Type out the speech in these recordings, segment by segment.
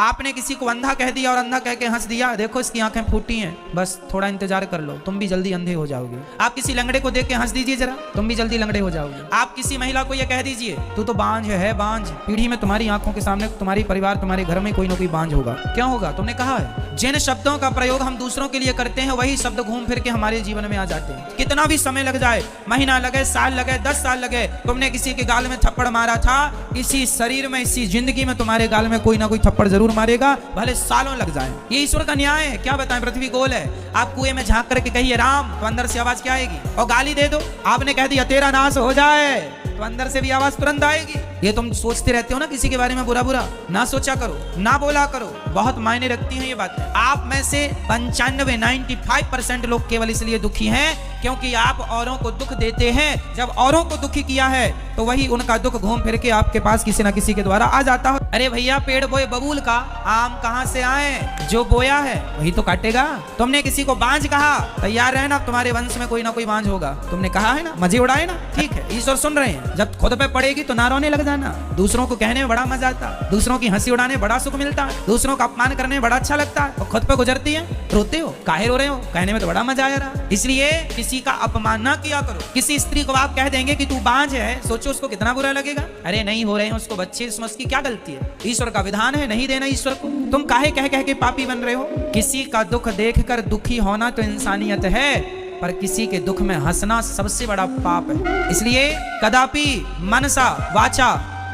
आपने किसी को अंधा कह दिया और अंधा कह के हंस दिया, देखो इसकी आंखें फूटी हैं, बस थोड़ा इंतजार कर लो, तुम भी जल्दी अंधे हो जाओगे। आप किसी लंगड़े को देख के हंस दीजिए जरा, तुम भी जल्दी लंगड़े हो जाओगे। आप किसी महिला को ये कह दीजिए तू तो बांझ है बांझ, पीढ़ी में तुम्हारी आंखों के सामने तुम्हारी परिवार तुम्हारे घर में कोई ना कोई बांझ होगा। क्यों होगा? तुमने कहा है। जिन शब्दों का प्रयोग हम दूसरों के लिए करते हैं वही शब्द घूम फिर के हमारे जीवन में आ जाते हैं। कितना भी समय लग जाए, महीना लगे, साल लगे, 10 साल लगे, तुमने किसी के गाल में थप्पड़ मारा था, इसी शरीर में इसी जिंदगी में तुम्हारे गाल में कोई ना कोई थप्पड़ जरूर मारेगा, भले सालों लग जाए। ये ईश्वर का न्याय है। क्या बताएं, पृथ्वी गोल है। आप कुएं में झांक करके कहिए राम, तो अंदर से आवाज क्या आएगी? और गाली दे दो, आपने कह दिया तेरा नाश हो जाए, तो अंदर से भी आवाज तुरंत आएगी। ये तुम सोचते रहते हो ना किसी के बारे में बुरा बुरा, ना सोचा करो, ना बोला करो, बहुत मायने रखती हैं ये बातें। आप में से 95-95% लोग केवल इसलिए दुखी हैं क्योंकि आप औरों को दुख देते हैं। जब औरों को दुखी किया है तो वही उनका दुख घूम फिर के आपके पास किसी ना किसी के द्वारा आ जाता हो। अरे भैया, पेड़ बोए बबूल का, आम कहां से आए? जो बोया है वही तो काटेगा। तुमने किसी को बांझ कहा, तैयार रहना, तुम्हारे वंश में कोई ना कोई बांझ होगा। तुमने कहा है ना, मजे उड़ाए ना, ठीक है, ईश्वर सुन रहे हैं। जब खुद पे पड़ेगी तो ना रोने लग जाना। दूसरों को कहने में बड़ा मजा आता, दूसरों की हंसी उड़ाने बड़ा सुख मिलता है, दूसरों का अपमान करने में बड़ा अच्छा लगता है, और खुद पे गुजरती है, रोते हो, काहे रो रहे हो? कहने में तो बड़ा मजा आया रहा। इसलिए किसी का अपमान ना किया करो। किसी स्त्री को आप कह देंगे कि तू बांझ है, सोचो उसको कितना बुरा लगेगा। अरे नहीं हो रहे हैं उसको बच्चे, इसमें उसकी क्या गलती है? ईश्वर का विधान है, नहीं देना ईश्वर को। तुम काहे कह कह के पापी बन रहे हो? किसी का दुख देखकर दुखी होना तो इंसानियत है, पर किसी के दुख में हंसना सबसे बड़ा पाप है। इसलिए कदापि मनसा वाचा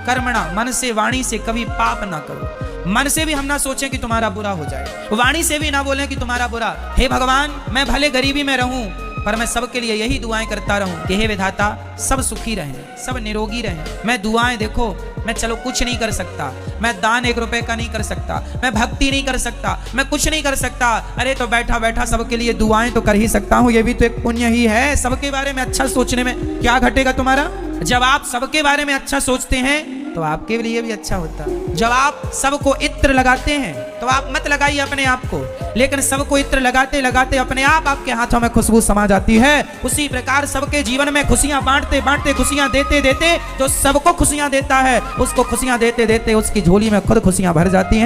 कर्मणा, मन से वाणी से कभी पाप ना करो। मन से भी हम ना सोचें कि तुम्हारा बुरा हो जाए, वाणी से भी ना बोलें कि तुम्हारा बुरा। हे भगवान, मैं भले गरीबी में रहूं पर मैं सबके लिए यही दुआएं करता रहूं कि हे विधाता, सब सुखी रहें, सब निरोगी रहें। मैं दुआएं, देखो मैं चलो कुछ नहीं कर सकता, मैं दान 1 रुपए का नहीं कर सकता, मैं भक्ति नहीं कर सकता, मैं कुछ नहीं कर सकता, अरे तो बैठा बैठा सबके लिए दुआएं तो कर ही सकता हूं। ये भी तो एक पुण्य ही है। सबके बारे में अच्छा सोचने में क्या घटेगा तुम्हारा? जब आप सबके बारे में अच्छा सोचते हैं तो आपके लिए भी अच्छा होता है। जब आप सबको इत्र लगाते हैं तो आप मत लगाइए अपने आप को, लेकिन सबको इत्र लगाते लगाते अपने आप आपके हाथों में खुशबू समा जाती है। उसी प्रकार सबके जीवन में खुशियां बांटते बांटते, खुशियां देते देते, जो सबको खुशियां देता है उसको खुशियां देते देते उसकी झोली में खुद खुशियां भर जाती हैं।